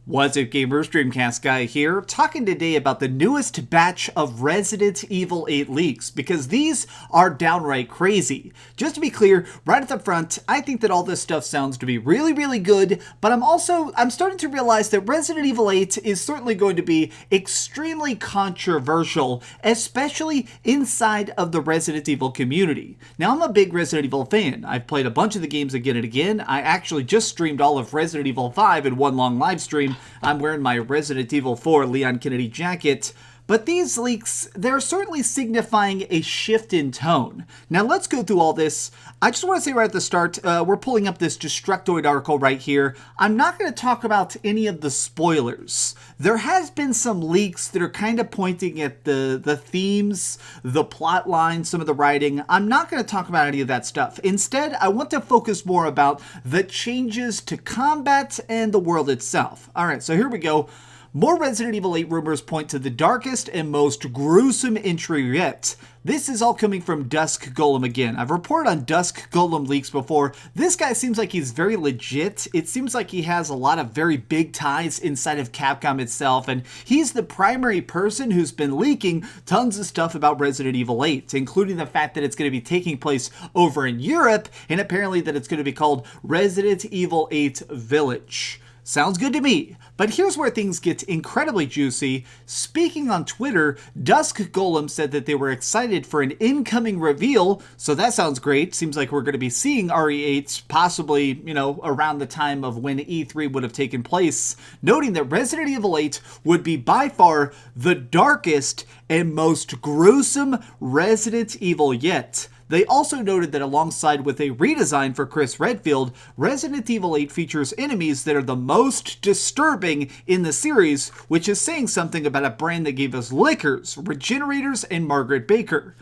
What's up, gamers? Dreamcastguy here, talking today about the newest batch of Resident Evil 8 leaks, because these are downright crazy. Just to be clear, right at the front, I think that all this stuff sounds to be really, really good, but I'm starting to realize that Resident Evil 8 is certainly going to be extremely controversial, especially inside of the Resident Evil community. Now, I'm a big Resident Evil fan. I've played a bunch of the games again and again. I actually just streamed all of Resident Evil 5 in one long live stream. I'm wearing my Resident Evil 4 Leon Kennedy jacket, but these leaks, they're certainly signifying a shift in tone. Now let's go through all this. I just want to say right at the start, we're pulling up this Destructoid article right here. I'm not going to talk about any of the spoilers. There has been some leaks that are kind of pointing at the themes, the plot line, some of the writing. I'm not going to talk about any of that stuff. Instead, I want to focus more about the changes to combat and the world itself. Alright, so here we go. More Resident Evil 8 rumors point to the darkest and most gruesome entry yet. This is all coming from Dusk Golem again. I've reported on Dusk Golem leaks before. This guy seems like he's very legit. It seems like he has a lot of very big ties inside of Capcom itself, and he's the primary person who's been leaking tons of stuff about Resident Evil 8, including the fact that it's going to be taking place over in Europe, and apparently that it's going to be called Resident Evil 8 Village. Sounds good to me, but here's where things get incredibly juicy. Speaking on Twitter, Dusk Golem said that they were excited for an incoming reveal, so that sounds great. Seems like we're going to be seeing RE8 possibly, around the time of when E3 would have taken place, noting that Resident Evil 8 would be by far the darkest and most gruesome Resident Evil yet. They also noted that alongside with a redesign for Chris Redfield, Resident Evil 8 features enemies that are the most disturbing in the series, which is saying something about a brand that gave us Lickers, Regenerators, and Margaret Baker.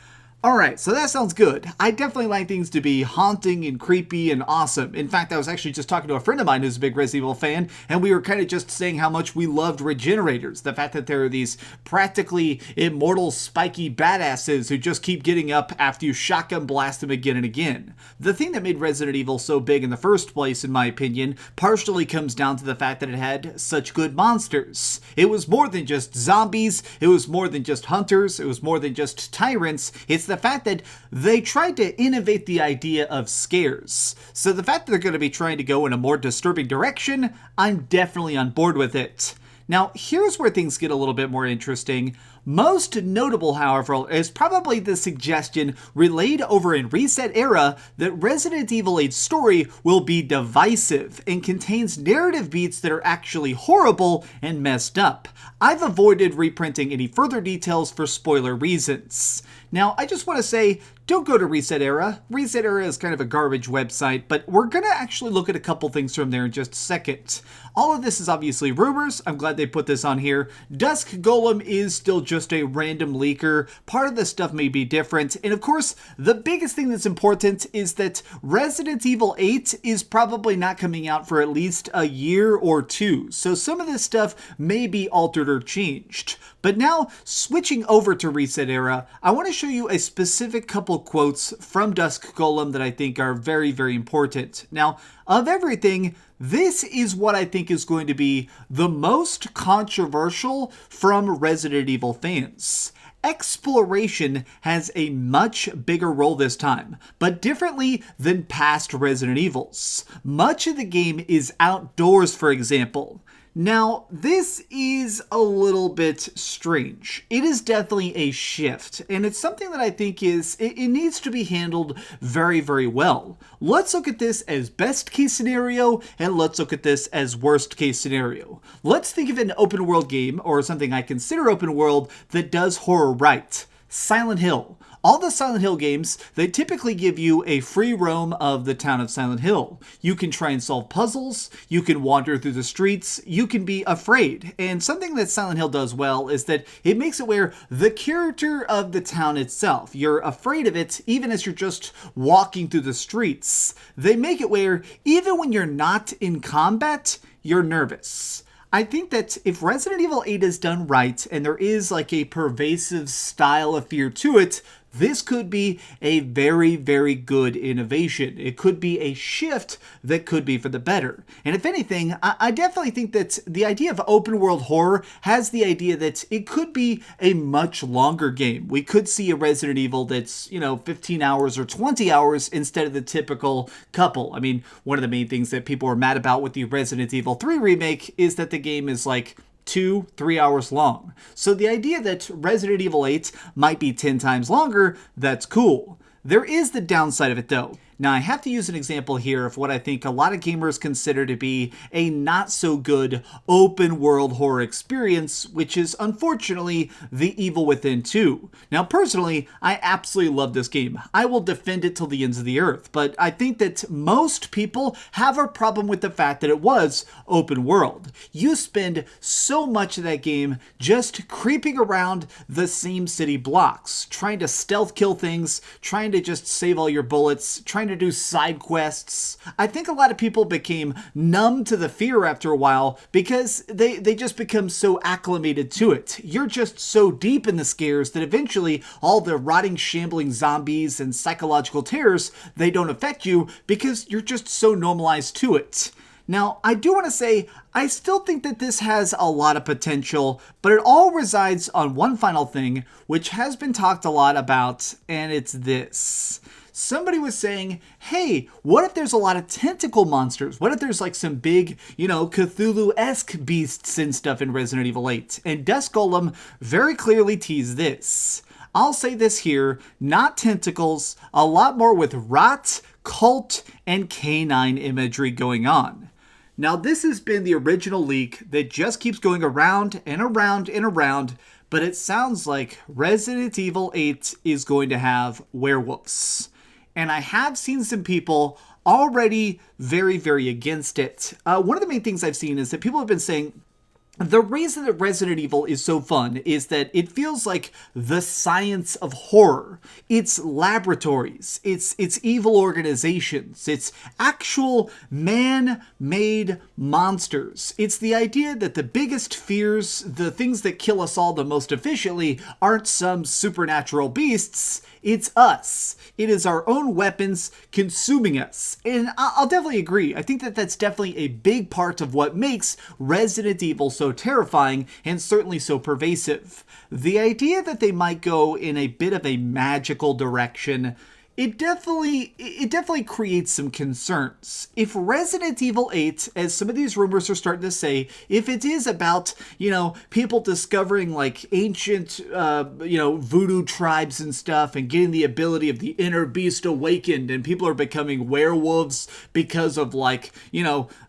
Alright, so that sounds good. I definitely like things to be haunting and creepy and awesome. In fact, I was actually just talking to a friend of mine who's a big Resident Evil fan, and we were kind of just saying how much we loved Regenerators. The fact that there are these practically immortal, spiky badasses who just keep getting up after you shotgun blast them again and again. The thing that made Resident Evil so big in the first place, in my opinion, partially comes down to the fact that it had such good monsters. It was more than just zombies, it was more than just hunters, it was more than just tyrants. It's the fact that they tried to innovate the idea of scares. So the fact that they're going to be trying to go in a more disturbing direction, I'm definitely on board with it. Now, here's where things get a little bit more interesting. Most notable, however, is probably the suggestion relayed over in ResetEra that Resident Evil 8's story will be divisive and contains narrative beats that are actually horrible and messed up. I've avoided reprinting any further details for spoiler reasons. Now, I just want to say, don't go to ResetEra. ResetEra is kind of a garbage website, but we're going to actually look at a couple things from there in just a second. All of this is obviously rumors. I'm glad they put this on here. Dusk Golem is still just a random leaker. Part of the stuff may be different. And of course, the biggest thing that's important is that Resident Evil 8 is probably not coming out for at least a year or two. So some of this stuff may be altered or changed. But now, switching over to ResetEra, I want to show you a specific couple quotes from Dusk Golem that I think are very, very important. Now, of everything, this is what I think is going to be the most controversial from Resident Evil fans. Exploration has a much bigger role this time, but differently than past Resident Evils. Much of the game is outdoors, for example. Now, this is a little bit strange. It is definitely a shift, and it's something that I think it needs to be handled very, very well. Let's look at this as best case scenario, and let's look at this as worst case scenario. Let's think of an open world game, or something I consider open world, that does horror right. Silent Hill. All the Silent Hill games, they typically give you a free roam of the town of Silent Hill. You can try and solve puzzles, you can wander through the streets, you can be afraid. And something that Silent Hill does well is that it makes it where the character of the town itself, you're afraid of it even as you're just walking through the streets. They make it where even when you're not in combat, you're nervous. I think that if Resident Evil 8 is done right and there is like a pervasive style of fear to it, this could be a very, very good innovation. It could be a shift that could be for the better. And if anything, I definitely think that the idea of open world horror has the idea that it could be a much longer game. We could see a Resident Evil that's, 15 hours or 20 hours instead of the typical couple. I mean, one of the main things that people are mad about with the Resident Evil 3 remake is that the game is like 2-3 hours long. So the idea that Resident Evil 8 might be 10 times longer, that's cool. There is the downside of it though. Now, I have to use an example here of what I think a lot of gamers consider to be a not-so-good open-world horror experience, which is, unfortunately, The Evil Within 2. Now, personally, I absolutely love this game. I will defend it till the ends of the earth, but I think that most people have a problem with the fact that it was open-world. You spend so much of that game just creeping around the same city blocks, trying to stealth kill things, trying to just save all your bullets, trying to do side quests. I think a lot of people became numb to the fear after a while because they just become so acclimated to it. You're just so deep in the scares that eventually all the rotting, shambling zombies and psychological terrors, they don't affect you because you're just so normalized to it. Now, I do want to say, I still think that this has a lot of potential, but it all resides on one final thing, which has been talked a lot about, and it's this. Somebody was saying, hey, what if there's a lot of tentacle monsters? What if there's like some big, Cthulhu-esque beasts and stuff in Resident Evil 8? And Dusk Golem very clearly teased this. I'll say this here, not tentacles, a lot more with rot, cult, and canine imagery going on. Now, this has been the original leak that just keeps going around and around and around, but it sounds like Resident Evil 8 is going to have werewolves. And I have seen some people already very, very against it. One of the main things I've seen is that people have been saying, the reason that Resident Evil is so fun is that it feels like the science of horror. It's laboratories, it's evil organizations, it's actual man-made monsters. It's the idea that the biggest fears, the things that kill us all the most efficiently, aren't some supernatural beasts, it's us. It is our own weapons consuming us. And I'll definitely agree. I think that that's definitely a big part of what makes Resident Evil so terrifying and certainly so pervasive. The idea that they might go in a bit of a magical direction, it definitely creates some concerns. If Resident Evil 8, as some of these rumors are starting to say, if it is about, people discovering like ancient, voodoo tribes and stuff and getting the ability of the inner beast awakened and people are becoming werewolves because of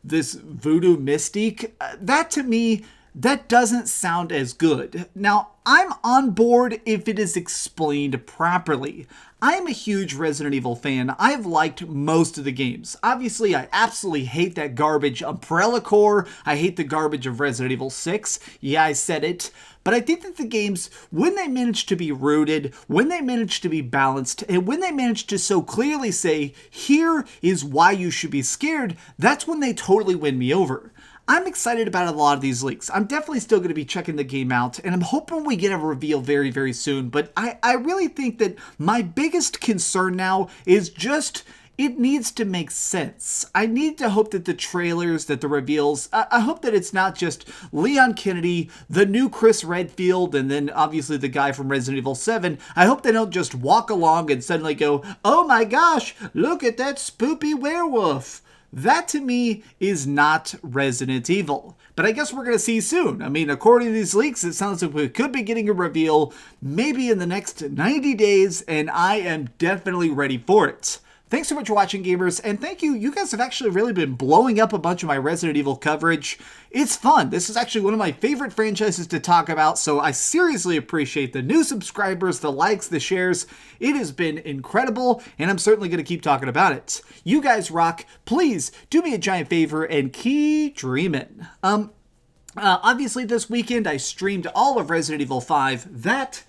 this voodoo mystique, that to me, that doesn't sound as good. Now, I'm on board if it is explained properly. I am a huge Resident Evil fan. I've liked most of the games. Obviously, I absolutely hate that garbage Umbrella Corps. I hate the garbage of Resident Evil 6. Yeah, I said it. But I think that the games, when they manage to be rooted, when they manage to be balanced, and when they manage to so clearly say, here is why you should be scared, that's when they totally win me over. I'm excited about a lot of these leaks. I'm definitely still going to be checking the game out, and I'm hoping we get a reveal very, very soon. But I really think that my biggest concern now is just, it needs to make sense. I need to hope that the trailers, that the reveals, I hope that it's not just Leon Kennedy, the new Chris Redfield, and then obviously the guy from Resident Evil 7. I hope they don't just walk along and suddenly go, oh my gosh, look at that spoopy werewolf. That, to me, is not Resident Evil. But I guess we're going to see soon. I mean, according to these leaks, it sounds like we could be getting a reveal maybe in the next 90 days, and I am definitely ready for it. Thanks so much for watching, gamers, and thank you. You guys have actually really been blowing up a bunch of my Resident Evil coverage. It's fun. This is actually one of my favorite franchises to talk about, so I seriously appreciate the new subscribers, the likes, the shares. It has been incredible, and I'm certainly going to keep talking about it. You guys rock. Please do me a giant favor and keep dreaming. Obviously, this weekend I streamed all of Resident Evil 5. That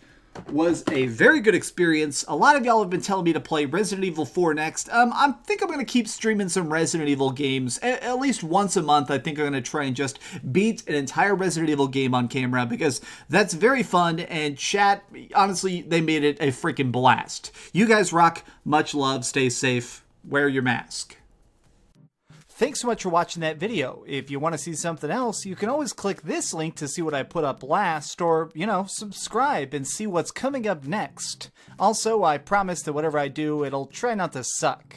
was a very good experience. A lot of y'all have been telling me to play Resident Evil 4 next. I think I'm going to keep streaming some Resident Evil games. At least once a month, I think I'm going to try and just beat an entire Resident Evil game on camera, because that's very fun, and chat, honestly, they made it a freaking blast. You guys rock. Much love. Stay safe. Wear your mask. Thanks so much for watching that video. If you want to see something else, you can always click this link to see what I put up last, or, subscribe and see what's coming up next. Also, I promise that whatever I do, it'll try not to suck.